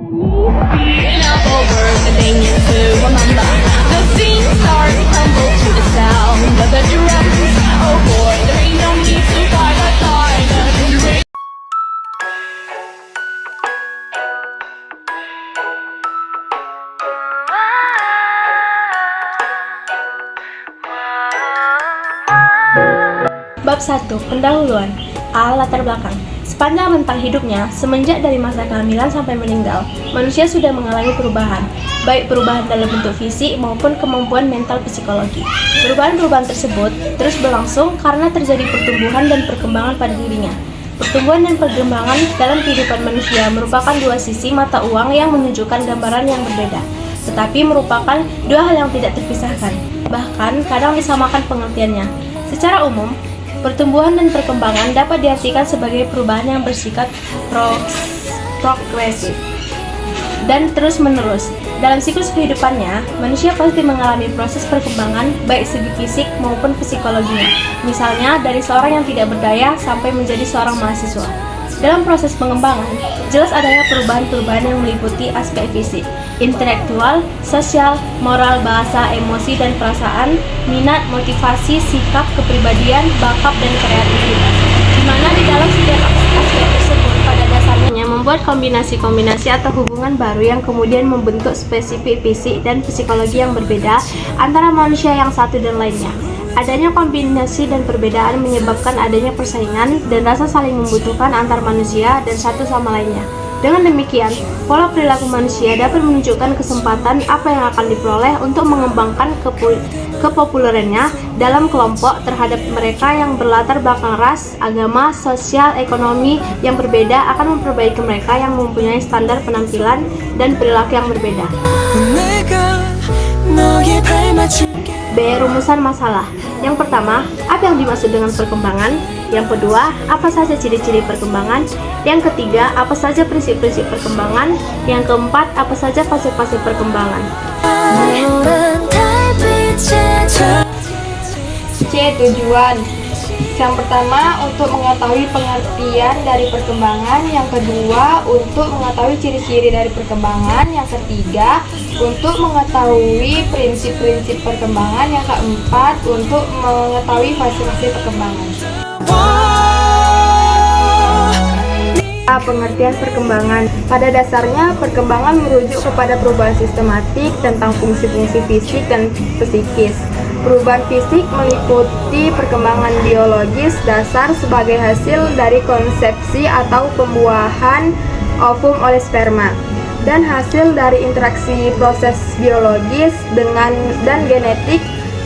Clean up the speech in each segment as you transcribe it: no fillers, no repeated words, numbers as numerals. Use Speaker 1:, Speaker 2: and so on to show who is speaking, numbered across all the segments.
Speaker 1: Being up over the thing to remember. The scene starts to tumble to the sound of the drums. Oh boy, there ain't no need to fight the silence.
Speaker 2: Bab 1. Pendahuluan. A. Latar belakang. Sepanjang rentang hidupnya, semenjak dari masa kehamilan sampai meninggal, manusia sudah mengalami perubahan, baik perubahan dalam bentuk fisik maupun kemampuan mental psikologi. Perubahan-perubahan tersebut terus berlangsung karena terjadi pertumbuhan dan perkembangan pada dirinya. Pertumbuhan dan perkembangan dalam kehidupan manusia merupakan dua sisi mata uang yang menunjukkan gambaran yang berbeda, tetapi merupakan dua hal yang tidak terpisahkan, bahkan kadang disamakan pengertiannya. Secara umum, pertumbuhan dan perkembangan dapat diartikan sebagai perubahan yang bersifat progresif dan terus-menerus. Dalam siklus kehidupannya, manusia pasti mengalami proses perkembangan baik segi fisik maupun psikologinya. Misalnya, dari seorang yang tidak berdaya sampai menjadi seorang mahasiswa. Dalam proses pengembangan, jelas adanya perubahan-perubahan yang meliputi aspek fisik, intelektual, sosial, moral, bahasa, emosi, dan perasaan, minat, motivasi, sikap, kepribadian, bakat, dan kreativitas. Di mana di dalam setiap aspek tersebut pada dasarnya membuat kombinasi-kombinasi atau hubungan baru yang kemudian membentuk spesifik fisik dan psikologi yang berbeda antara manusia yang satu dan lainnya. Adanya kombinasi dan perbedaan menyebabkan adanya persaingan dan rasa saling membutuhkan antar manusia dan satu sama lainnya. Dengan demikian, pola perilaku manusia dapat menunjukkan kesempatan apa yang akan diperoleh untuk mengembangkan kepopulerannya dalam kelompok terhadap mereka yang berlatar belakang ras, agama, sosial, ekonomi yang berbeda akan memperbaiki mereka yang mempunyai standar penampilan dan perilaku yang berbeda. B. Rumusan masalah. Yang pertama, apa yang dimaksud dengan perkembangan? Yang kedua, apa saja ciri-ciri perkembangan? Yang ketiga, apa saja prinsip-prinsip perkembangan? Yang keempat, apa saja fase-fase perkembangan?
Speaker 3: C. Tujuan. Yang pertama, untuk mengetahui pengertian dari perkembangan. Yang kedua, untuk mengetahui ciri-ciri dari perkembangan. Yang ketiga, untuk mengetahui prinsip-prinsip perkembangan. Yang keempat, untuk mengetahui fase-fase perkembangan. A. Pengertian perkembangan. Pada dasarnya, perkembangan merujuk kepada perubahan sistematik tentang fungsi-fungsi fisik dan psikis. Perubahan fisik meliputi perkembangan biologis dasar sebagai hasil dari konsepsi atau pembuahan ovum oleh sperma, dan hasil dari interaksi proses biologis dan genetik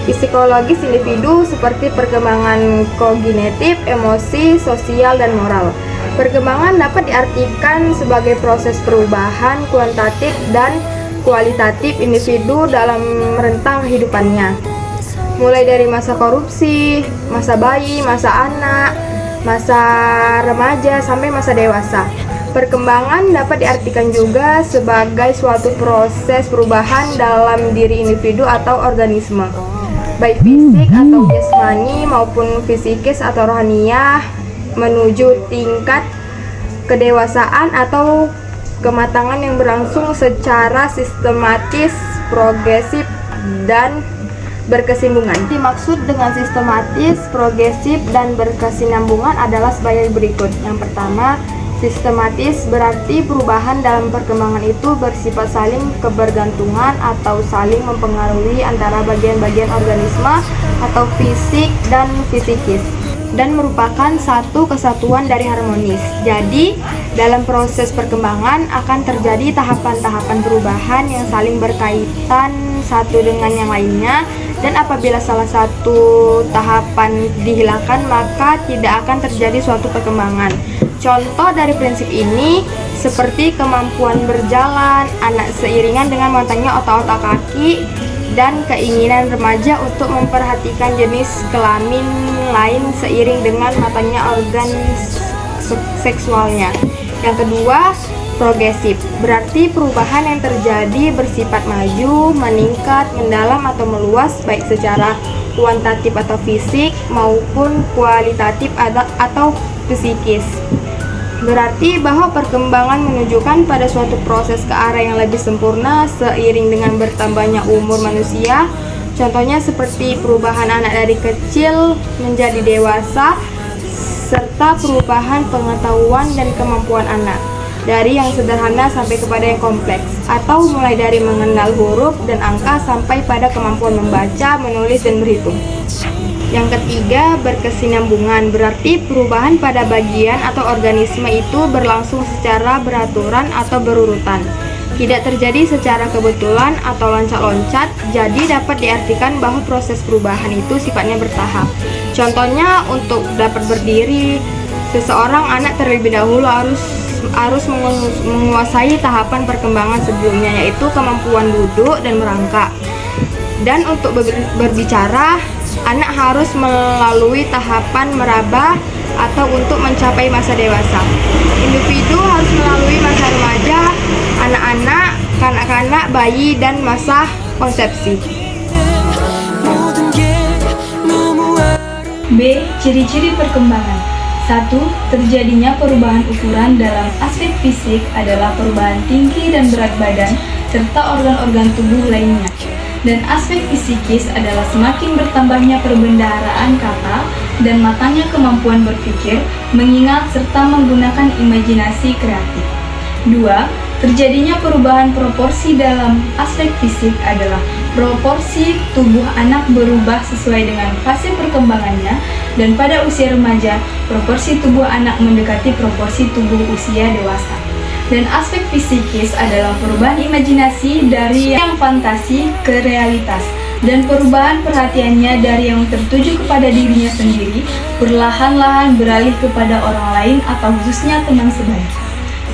Speaker 3: psikologis individu seperti perkembangan kognitif, emosi, sosial, dan moral. Perkembangan dapat diartikan sebagai proses perubahan kuantitatif dan kualitatif individu dalam rentang kehidupannya, mulai dari masa korupsi, masa bayi, masa anak, masa remaja, sampai masa dewasa. Perkembangan dapat diartikan juga sebagai suatu proses perubahan dalam diri individu atau organisme, baik fisik atau jasmani maupun fisikis atau rohaniah, menuju tingkat kedewasaan atau kematangan yang berlangsung secara sistematis, progresif, dan berkesinambungan. Dimaksud dengan sistematis, progresif, dan berkesinambungan adalah sebagai berikut. Yang pertama, sistematis berarti perubahan dalam perkembangan itu bersifat saling kebergantungan atau saling mempengaruhi antara bagian-bagian organisme atau fisik dan fisikis, dan merupakan satu kesatuan dari harmonis. Jadi, dalam proses perkembangan akan terjadi tahapan-tahapan perubahan yang saling berkaitan satu dengan yang lainnya, dan apabila salah satu tahapan dihilangkan, maka tidak akan terjadi suatu perkembangan. Contoh dari prinsip ini seperti kemampuan berjalan anak seiringan dengan matangnya otak-otak kaki, dan keinginan remaja untuk memperhatikan jenis kelamin lain seiring dengan matangnya organ seksualnya. Yang kedua, progresif berarti perubahan yang terjadi bersifat maju, meningkat, mendalam atau meluas, baik secara kuantitatif atau fisik maupun kualitatif atau psikis. Berarti bahwa perkembangan menunjukkan pada suatu proses ke arah yang lebih sempurna seiring dengan bertambahnya umur manusia. Contohnya seperti perubahan anak dari kecil menjadi dewasa, serta perubahan pengetahuan dan kemampuan anak dari yang sederhana sampai kepada yang kompleks, atau mulai dari mengenal huruf dan angka sampai pada kemampuan membaca, menulis, dan berhitung. Yang ketiga, berkesinambungan, berarti perubahan pada bagian atau organisme itu berlangsung secara beraturan atau berurutan, tidak terjadi secara kebetulan atau loncat-loncat, jadi dapat diartikan bahwa proses perubahan itu sifatnya bertahap. Contohnya, untuk dapat berdiri, seseorang anak terlebih dahulu harus menguasai tahapan perkembangan sebelumnya, yaitu kemampuan duduk dan merangkak. Dan untuk berbicara, anak harus melalui tahapan meraba atau untuk mencapai masa dewasa. Individu harus melalui masa remaja, anak-anak, kanak-kanak, bayi, dan masa konsepsi.
Speaker 4: B. Ciri-ciri perkembangan. 1. Terjadinya perubahan ukuran dalam aspek fisik adalah perubahan tinggi dan berat badan serta organ-organ tubuh lainnya. Dan aspek fisikis adalah semakin bertambahnya perbendaharaan kata dan matangnya kemampuan berpikir, mengingat serta menggunakan imajinasi kreatif. 2. Terjadinya perubahan proporsi dalam aspek fisik adalah proporsi tubuh anak berubah sesuai dengan fase perkembangannya, dan pada usia remaja, proporsi tubuh anak mendekati proporsi tubuh usia dewasa. Dan aspek fisikis adalah perubahan imajinasi dari yang fantasi ke realitas, dan perubahan perhatiannya dari yang tertuju kepada dirinya sendiri perlahan-lahan beralih kepada orang lain atau khususnya teman sebaya.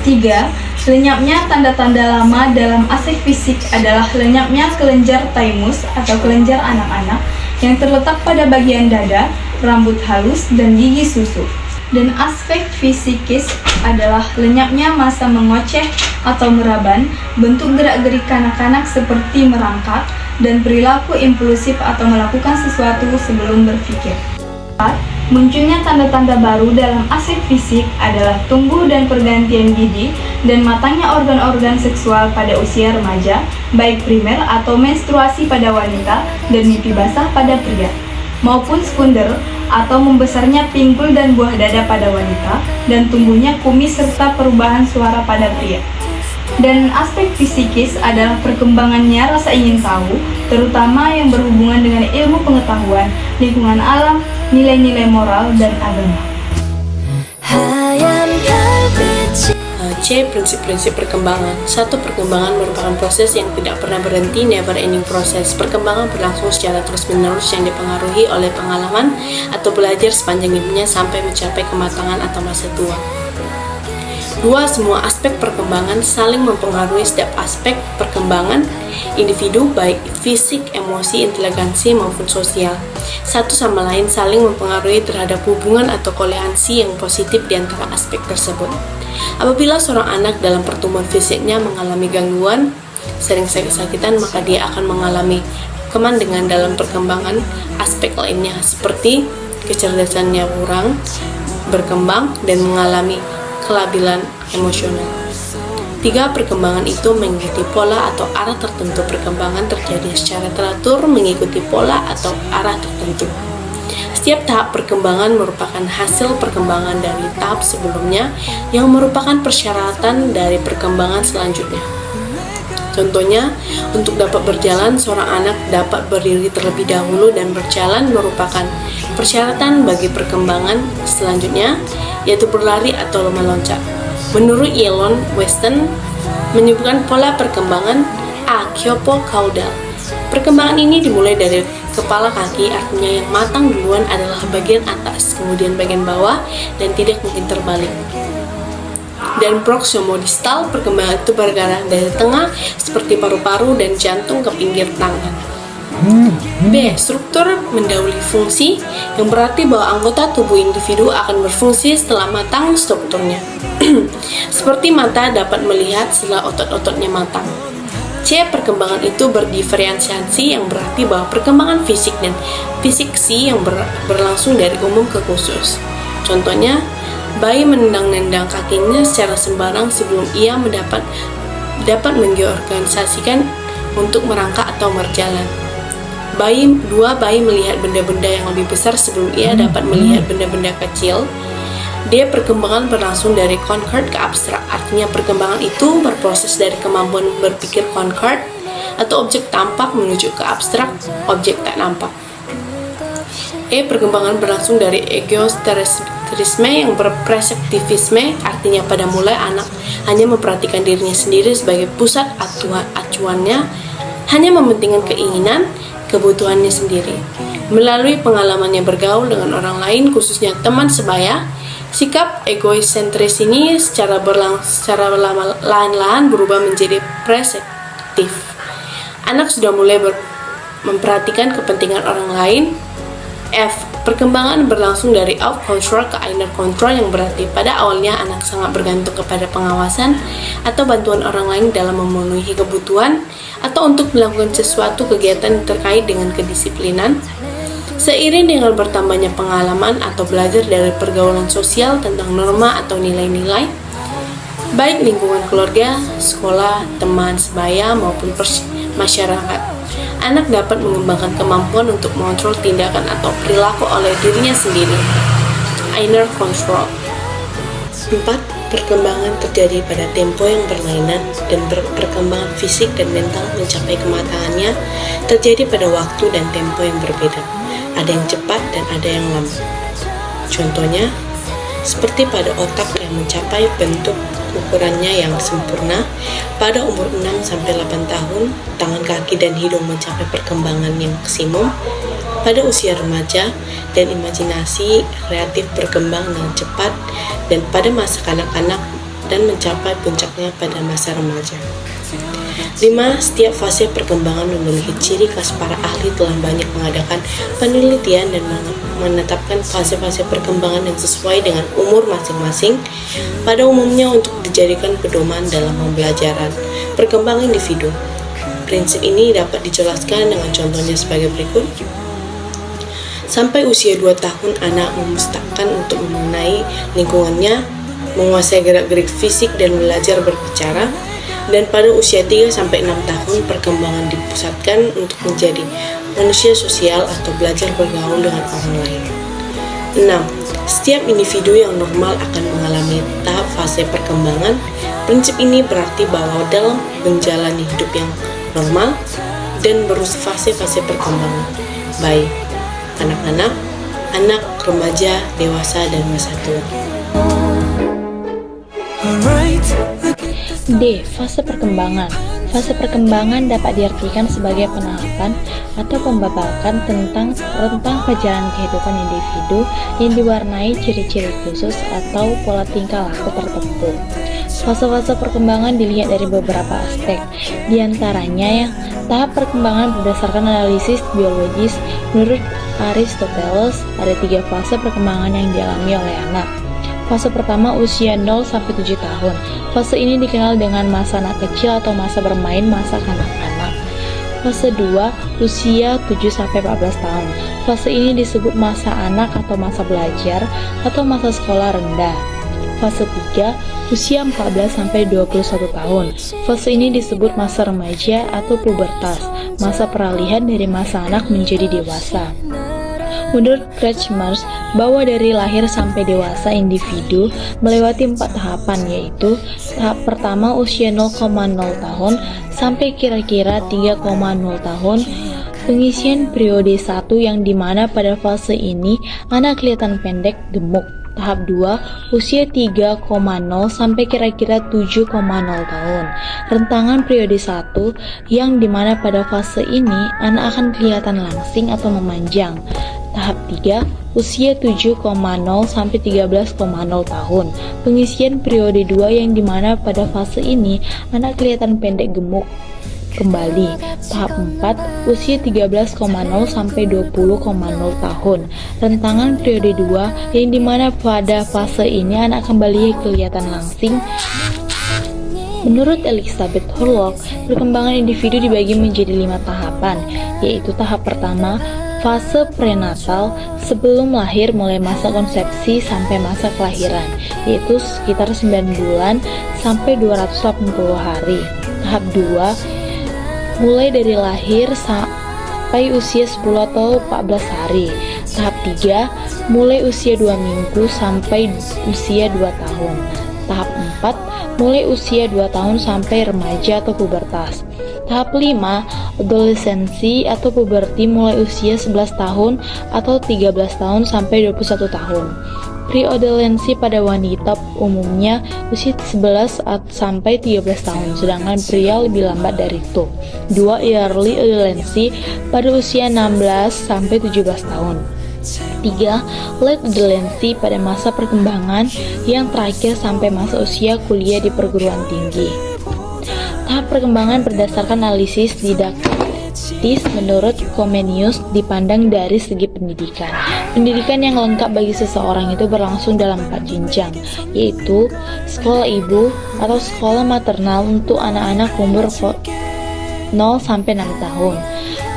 Speaker 4: 3. Lenyapnya tanda-tanda lama dalam aspek fisik adalah lenyapnya kelenjar thymus atau kelenjar anak-anak yang terletak pada bagian dada, rambut halus, dan gigi susu. Dan aspek fisikis adalah lenyapnya masa mengoceh atau meraban, bentuk gerak-gerik kanak-kanak seperti merangkak, dan perilaku impulsif atau melakukan sesuatu sebelum berpikir. 4. Munculnya tanda-tanda baru dalam aspek fisik adalah tumbuh dan pergantian gigi dan matangnya organ-organ seksual pada usia remaja, baik primer atau menstruasi pada wanita dan mimpi basah pada pria, maupun sekunder atau membesarnya pinggul dan buah dada pada wanita, dan tumbuhnya kumis serta perubahan suara pada pria. Dan aspek fisikis adalah perkembangannya rasa ingin tahu, terutama yang berhubungan dengan ilmu pengetahuan, lingkungan alam, nilai-nilai moral, dan agama.
Speaker 5: C. Prinsip-prinsip perkembangan. 1. Perkembangan merupakan proses yang tidak pernah berhenti, never ending proses. Perkembangan berlangsung secara terus-menerus yang dipengaruhi oleh pengalaman atau belajar sepanjang hidupnya sampai mencapai kematangan atau masa tua. 2. Semua aspek perkembangan saling mempengaruhi setiap aspek perkembangan individu, baik fisik, emosi, inteligensi, maupun sosial. Satu sama lain saling mempengaruhi terhadap hubungan atau koherensi yang positif di antara aspek tersebut. Apabila seorang anak dalam pertumbuhan fisiknya mengalami gangguan, sering sakit-sakitan, maka dia akan mengalami kemandengan dalam perkembangan aspek lainnya, seperti kecerdasannya kurang berkembang dan mengalami kelabilan emosional. 3. Perkembangan itu mengikuti pola atau arah tertentu. Perkembangan terjadi secara teratur mengikuti pola atau arah tertentu. Setiap tahap perkembangan merupakan hasil perkembangan dari tahap sebelumnya yang merupakan persyaratan dari perkembangan selanjutnya. Contohnya, untuk dapat berjalan, seorang anak dapat berdiri terlebih dahulu dan berjalan merupakan persyaratan bagi perkembangan selanjutnya, yaitu berlari atau meloncat. Menurut Elon Weston, menyebutkan pola perkembangan aciopocaudal. Perkembangan ini dimulai dari kepala kaki, artinya yang matang duluan adalah bagian atas, kemudian bagian bawah, dan tidak mungkin terbalik. Dan proximodistal, perkembangan itu bergerak dari tengah seperti paru-paru dan jantung ke pinggir tangan. B. Struktur mendahului fungsi, yang berarti bahwa anggota tubuh individu akan berfungsi setelah matang strukturnya. Seperti mata dapat melihat setelah otot-ototnya matang. C. Perkembangan itu berdiferensiasi, yang berarti bahwa perkembangan fisik dan fiksi yang berlangsung dari umum ke khusus. Contohnya, Bayi menendang-nendang kakinya secara sembarang sebelum ia dapat mengorganisasikan untuk merangkak atau berjalan. Dua bayi melihat benda-benda yang lebih besar sebelum ia dapat melihat benda-benda kecil. Perkembangan berlangsung dari concrete ke abstrak, artinya perkembangan itu berproses dari kemampuan berpikir concrete atau objek tampak menuju ke abstrak, objek tak nampak. Perkembangan berlangsung dari egocentrisme yang berperspektivisme, artinya pada mulai anak hanya memperhatikan dirinya sendiri sebagai pusat acuannya, hanya mementingkan keinginan, kebutuhannya sendiri. Melalui pengalamannya bergaul dengan orang lain, khususnya teman sebaya, sikap egosentris ini secara perlahan-lahan berubah menjadi perspektif. Anak sudah mulai memperhatikan kepentingan orang lain. Perkembangan berlangsung dari out control ke inner control, yang berarti pada awalnya anak sangat bergantung kepada pengawasan atau bantuan orang lain dalam memenuhi kebutuhan atau untuk melakukan sesuatu kegiatan terkait dengan kedisiplinan. Seiring dengan bertambahnya pengalaman atau belajar dari pergaulan sosial tentang norma atau nilai-nilai, baik lingkungan keluarga, sekolah, teman sebaya, maupun masyarakat, anak dapat mengembangkan kemampuan untuk mengontrol tindakan atau perilaku oleh dirinya sendiri. Inner control. 4. Perkembangan terjadi pada tempo yang berlainan, dan perkembangan fisik dan mental mencapai kematangannya terjadi pada waktu dan tempo yang berbeda. Ada yang cepat dan ada yang lambat. Contohnya, seperti pada otak yang mencapai bentuk ukurannya yang sempurna pada umur 6-8 tahun, tangan, kaki, dan hidung mencapai perkembangan yang maksimum pada usia remaja, dan imajinasi kreatif berkembang dengan cepat dan pada masa kanak-kanak dan mencapai puncaknya pada masa remaja. 5. Setiap fase perkembangan memiliki ciri khas. Para ahli telah banyak mengadakan penelitian dan menetapkan fase-fase perkembangan yang sesuai dengan umur masing-masing, pada umumnya untuk dijadikan pedoman dalam pembelajaran perkembangan individu. Prinsip ini dapat dijelaskan dengan contohnya sebagai berikut. Sampai usia 2 tahun, anak memustakkan untuk mengenai lingkungannya, menguasai gerak-gerik fisik, dan belajar berbicara. Dan pada usia 3-6 tahun, perkembangan dipusatkan untuk menjadi manusia sosial atau belajar bergaul dengan orang lain. 6. Setiap individu yang normal akan mengalami tahap fase perkembangan. Prinsip ini berarti bahwa dalam menjalani hidup yang normal dan fase-fase perkembangan, baik anak-anak, anak, remaja, dewasa, dan masa tua.
Speaker 6: D. Fase perkembangan. Fase perkembangan dapat diartikan sebagai penahapan atau pembabakan tentang rentang perjalanan kehidupan individu yang diwarnai ciri-ciri khusus atau pola tingkah laku tertentu. Fase-fase perkembangan dilihat dari beberapa aspek, diantaranya tahap perkembangan berdasarkan analisis biologis. Menurut Aristoteles, ada 3 fase perkembangan yang dialami oleh anak. Fase pertama usia 0-7 tahun. Fase ini dikenal dengan masa anak kecil atau masa bermain, masa kanak-kanak. Fase 2 usia 7-14 tahun. Fase ini disebut masa anak atau masa belajar atau masa sekolah rendah. Fase 3 usia 14-21 tahun. Fase ini disebut masa remaja atau pubertas, masa peralihan dari masa anak menjadi dewasa. Menurut Kretschmers, bahwa dari lahir sampai dewasa individu melewati 4 tahapan, yaitu tahap pertama usia 0,0 tahun sampai kira-kira 3,0 tahun, pengisian periode 1 yang dimana pada fase ini anak kelihatan pendek, gemuk. Tahap 2 usia 3,0 sampai kira-kira 7,0 tahun, rentangan periode 1 yang dimana pada fase ini anak akan kelihatan langsing atau memanjang. Tahap 3 usia 7,0 sampai 13,0 tahun, pengisian periode 2 yang dimana pada fase ini anak kelihatan pendek, gemuk kembali. Tahap 4 usia 13,0 sampai 20,0 tahun, rentangan periode 2 yang dimana pada fase ini anak kembali kelihatan langsing. Menurut Elizabeth Hurlock, perkembangan individu dibagi menjadi 5 tahapan, yaitu tahap pertama Fase prenatal sebelum lahir mulai masa konsepsi sampai masa kelahiran, yaitu sekitar 9 bulan sampai 280 hari. Tahap 2 mulai dari lahir sampai usia 10 atau 14 hari. Tahap 3 mulai usia 2 minggu sampai usia 2 tahun. Tahap 4 mulai usia 2 tahun sampai remaja atau pubertas. Tahap 5, adolescensi atau puberti mulai usia 11 tahun atau 13 tahun sampai 21 tahun. Pre-adolescensi pada wanita umumnya usia 11 sampai 13 tahun, sedangkan pria lebih lambat dari itu. 2, early adolescensi pada usia 16 sampai 17 tahun. 3, late adolescensi pada masa perkembangan yang terakhir sampai masa usia kuliah di perguruan tinggi. Tahap perkembangan berdasarkan analisis didaktis menurut Comenius dipandang dari segi pendidikan. Pendidikan yang lengkap bagi seseorang itu berlangsung dalam 4 jenjang, yaitu sekolah ibu atau sekolah maternal untuk anak-anak umur 0 sampai 6 tahun.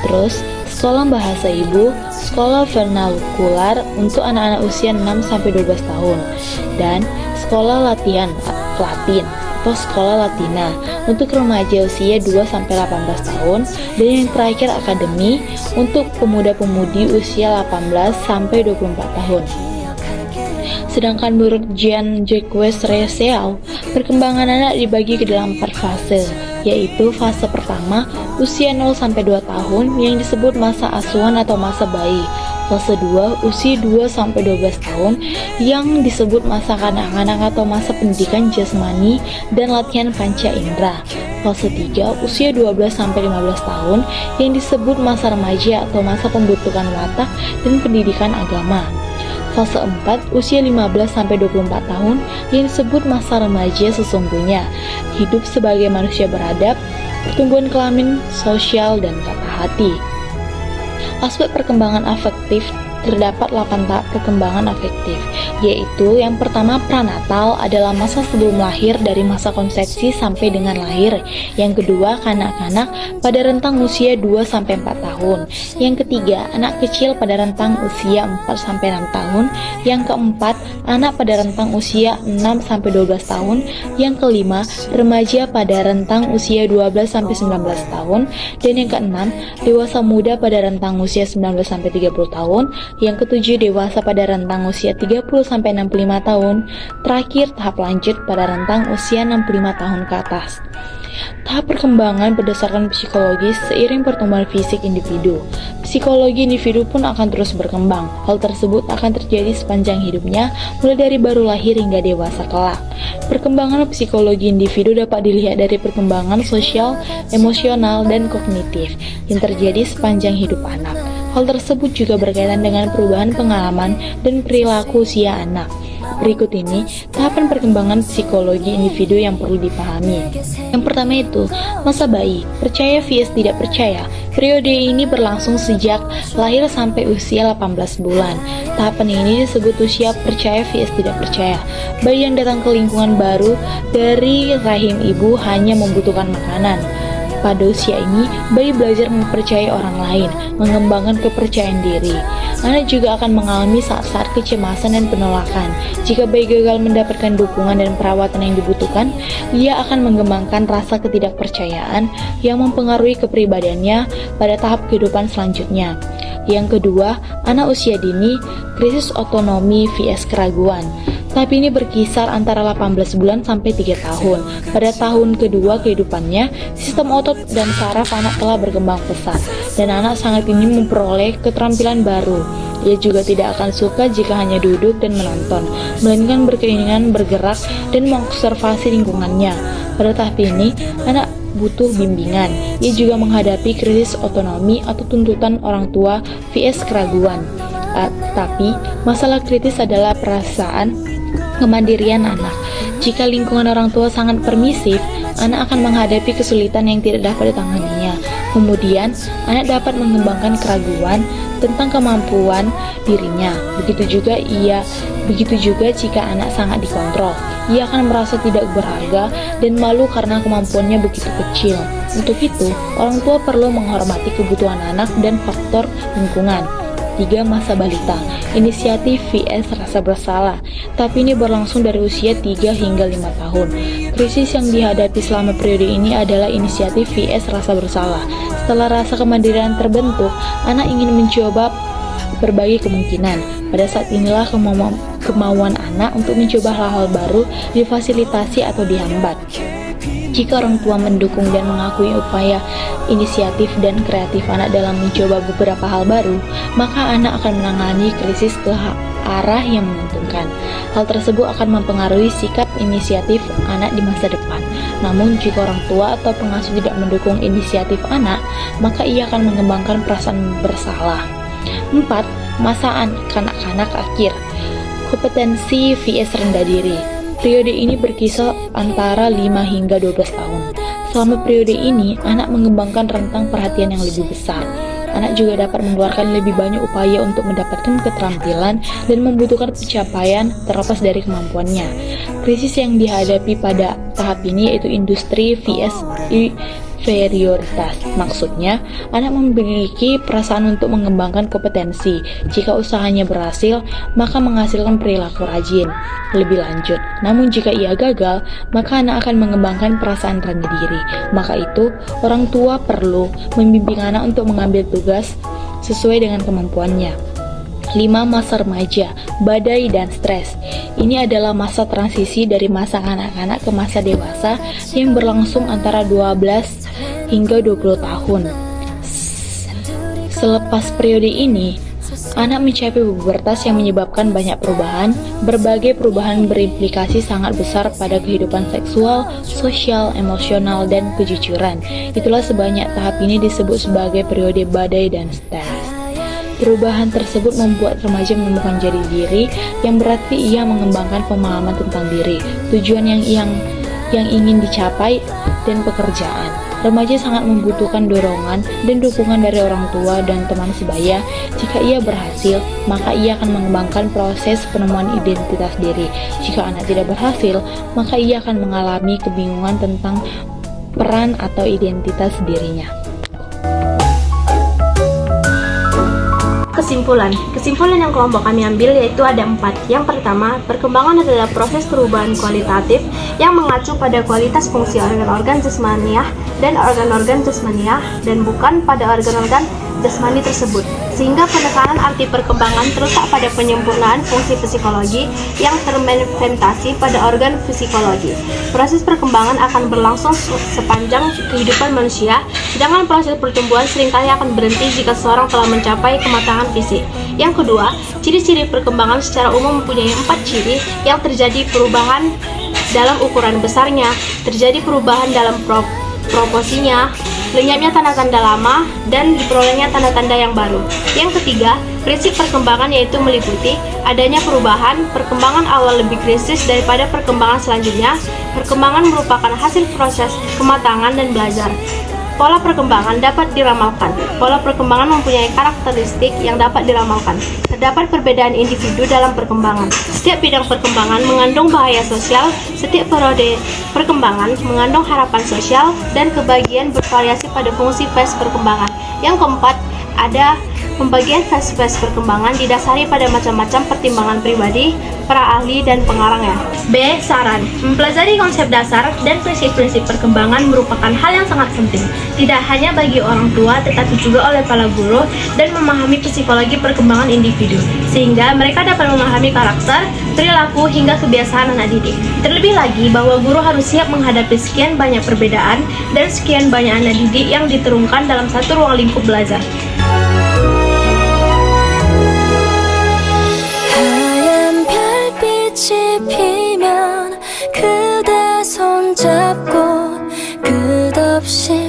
Speaker 6: Terus, sekolah bahasa ibu, sekolah vernakular untuk anak-anak usia 6 sampai 12 tahun, dan sekolah Latin atau sekolah Latina untuk remaja usia 2 sampai 18 tahun, dan yang terakhir akademi untuk pemuda-pemudi usia 18 sampai 24 tahun. Sedangkan menurut Jean-Jacques Rousseau, perkembangan anak dibagi ke dalam 4 fase, yaitu fase pertama usia 0 sampai 2 tahun yang disebut masa asuhan atau masa bayi. Fase 2 usia 2 sampai 12 tahun yang disebut masa kanak-kanak atau masa pendidikan jasmani dan latihan panca indera. Fase 3 usia 12 sampai 15 tahun yang disebut masa remaja atau masa pembentukan watak dan pendidikan agama. Fase 4 usia 15 sampai 24 tahun yang disebut masa remaja sesungguhnya, hidup sebagai manusia beradab, pertumbuhan kelamin, sosial, dan kata hati. Aspek perkembangan afektif terdapat 8 tahap perkembangan afektif, yaitu yang pertama pranatal adalah masa sebelum lahir dari masa konsepsi sampai dengan lahir. Yang kedua kanak-kanak pada rentang usia 2 sampai 4 tahun. Yang ketiga anak kecil pada rentang usia 4 sampai 6 tahun. Yang keempat anak pada rentang usia 6 sampai 12 tahun. Yang kelima remaja pada rentang usia 12 sampai 19 tahun. Dan yang keenam dewasa muda pada rentang usia 19 sampai 30 tahun. Yang ketujuh dewasa pada rentang usia 30 sampai 65 tahun. Terakhir tahap lanjut pada rentang usia 65 tahun ke atas. Tahap perkembangan berdasarkan psikologis seiring pertumbuhan fisik individu. Psikologi individu pun akan terus berkembang. Hal tersebut akan terjadi sepanjang hidupnya, mulai dari baru lahir hingga dewasa kelak. Perkembangan psikologi individu dapat dilihat dari perkembangan sosial, emosional, dan kognitif yang terjadi sepanjang hidup anak. Hal tersebut juga berkaitan dengan perubahan pengalaman dan perilaku usia anak. Berikut ini tahapan perkembangan psikologi individu yang perlu dipahami. Yang pertama itu masa bayi, percaya vs tidak percaya. Periode ini berlangsung sejak lahir sampai usia 18 bulan. Tahapan ini disebut usia percaya vs tidak percaya. Bayi yang datang ke lingkungan baru dari rahim ibu hanya membutuhkan makanan. Pada usia ini, bayi belajar mempercayai orang lain, mengembangkan kepercayaan diri. Anak juga akan mengalami saat-saat kecemasan dan penolakan. Jika bayi gagal mendapatkan dukungan dan perawatan yang dibutuhkan, ia akan mengembangkan rasa ketidakpercayaan yang mempengaruhi kepribadiannya pada tahap kehidupan selanjutnya. Yang kedua, anak usia dini, krisis otonomi vs keraguan. Tahap ini berkisar antara 18 bulan sampai 3 tahun. Pada tahun kedua kehidupannya, sistem otot dan saraf anak telah berkembang pesat, dan anak sangat ingin memperoleh keterampilan baru. Ia juga tidak akan suka jika hanya duduk dan menonton, melainkan berkeinginan bergerak dan mengobservasi lingkungannya. Pada tahap ini, anak butuh bimbingan. Ia juga menghadapi krisis otonomi atau tuntutan orang tua vs keraguan. Tapi, masalah kritis adalah perasaan kemandirian anak. Jika lingkungan orang tua sangat permisif, anak akan menghadapi kesulitan yang tidak dapat ditanganinya. Kemudian, anak dapat mengembangkan keraguan tentang kemampuan dirinya. Begitu juga jika anak sangat dikontrol. Ia akan merasa tidak berharga dan malu karena kemampuannya begitu kecil. Untuk itu, orang tua perlu menghormati kebutuhan anak dan faktor lingkungan. 3. Masa balita, inisiatif vs rasa bersalah, tapi ini berlangsung dari usia 3 hingga 5 tahun. Krisis yang dihadapi selama periode ini adalah inisiatif vs rasa bersalah. Setelah rasa kemandirian terbentuk, anak ingin mencoba berbagai kemungkinan. Pada saat inilah kemauan anak untuk mencoba hal-hal baru difasilitasi atau dihambat. Jika orang tua mendukung dan mengakui upaya inisiatif dan kreatif anak dalam mencoba beberapa hal baru, maka anak akan menangani krisis ke arah yang menguntungkan. Hal tersebut akan mempengaruhi sikap inisiatif anak di masa depan. Namun, jika orang tua atau pengasuh tidak mendukung inisiatif anak, maka ia akan mengembangkan perasaan bersalah. 4. Masa kanak-kanak akhir, kompetensi vs rendah diri. Periode ini berkisar antara 5 hingga 12 tahun. Selama periode ini, anak mengembangkan rentang perhatian yang lebih besar. Anak juga dapat mengeluarkan lebih banyak upaya untuk mendapatkan keterampilan dan membutuhkan pencapaian terlepas dari kemampuannya. Krisis yang dihadapi pada tahap ini yaitu industri vs inferioritas. Maksudnya, anak memiliki perasaan untuk mengembangkan kompetensi. Jika usahanya berhasil, maka menghasilkan perilaku rajin lebih lanjut. Namun jika ia gagal, maka anak akan mengembangkan perasaan rendah diri. Maka itu, orang tua perlu membimbing anak untuk mengambil tugas sesuai dengan kemampuannya. 5. Masa remaja, badai dan stres. Ini adalah masa transisi dari masa kanak-kanak ke masa dewasa yang berlangsung antara 12 hingga 20 tahun. Selepas periode ini, anak mencapai pubertas yang menyebabkan banyak perubahan. Berbagai perubahan berimplikasi sangat besar pada kehidupan seksual, sosial, emosional, dan kejujuran. Itulah sebanyak tahap ini disebut sebagai periode badai dan stres. Perubahan tersebut membuat remaja menemukan jati diri, yang berarti ia mengembangkan pemahaman tentang diri, tujuan yang ingin dicapai, dan pekerjaan. Remaja sangat membutuhkan dorongan dan dukungan dari orang tua dan teman sebaya. Jika ia berhasil, maka ia akan mengembangkan proses penemuan identitas diri. Jika anak tidak berhasil, maka ia akan mengalami kebingungan tentang peran atau identitas dirinya.
Speaker 2: Kesimpulan yang kelompok kami ambil yaitu ada 4. Yang pertama, perkembangan adalah proses perubahan kualitatif yang mengacu pada kualitas fungsi organ-organ jasmaniah dan organ-organ jasmaniah dan bukan pada organ-organ jasmani tersebut, sehingga penekanan arti perkembangan terletak pada penyempurnaan fungsi psikologi yang termanifestasi pada organ psikologi. Proses perkembangan akan berlangsung sepanjang kehidupan manusia, sedangkan proses pertumbuhan seringkali akan berhenti jika seseorang telah mencapai kematangan fisik. Yang kedua, ciri-ciri perkembangan secara umum mempunyai 4 ciri yang terjadi perubahan dalam ukuran besarnya, terjadi perubahan dalam proporsinya, lenyapnya tanda-tanda lama, dan diperolehnya tanda-tanda yang baru. Yang ketiga, prinsip perkembangan yaitu meliputi adanya perubahan, perkembangan awal lebih krisis daripada perkembangan selanjutnya. Perkembangan merupakan hasil proses kematangan dan belajar. Pola perkembangan dapat diramalkan. Pola perkembangan mempunyai karakteristik yang dapat diramalkan. Terdapat perbedaan individu dalam perkembangan. Setiap bidang perkembangan mengandung bahaya sosial. Setiap periode perkembangan mengandung harapan sosial dan kebahagiaan bervariasi pada fungsi fase perkembangan. Yang keempat, ada pembagian fase-fase perkembangan didasari pada macam-macam pertimbangan pribadi, para ahli, dan pengarangnya. B. Saran. Mempelajari konsep dasar dan prinsip-prinsip perkembangan merupakan hal yang sangat penting, tidak hanya bagi orang tua tetapi juga oleh para guru, dan memahami psikologi perkembangan individu, sehingga mereka dapat memahami karakter, perilaku, hingga kebiasaan anak didik. Terlebih lagi bahwa guru harus siap menghadapi sekian banyak perbedaan dan sekian banyak anak didik yang diterungkan dalam satu ruang lingkup belajar.
Speaker 7: 빛이 피면 그대 손잡고 끝없이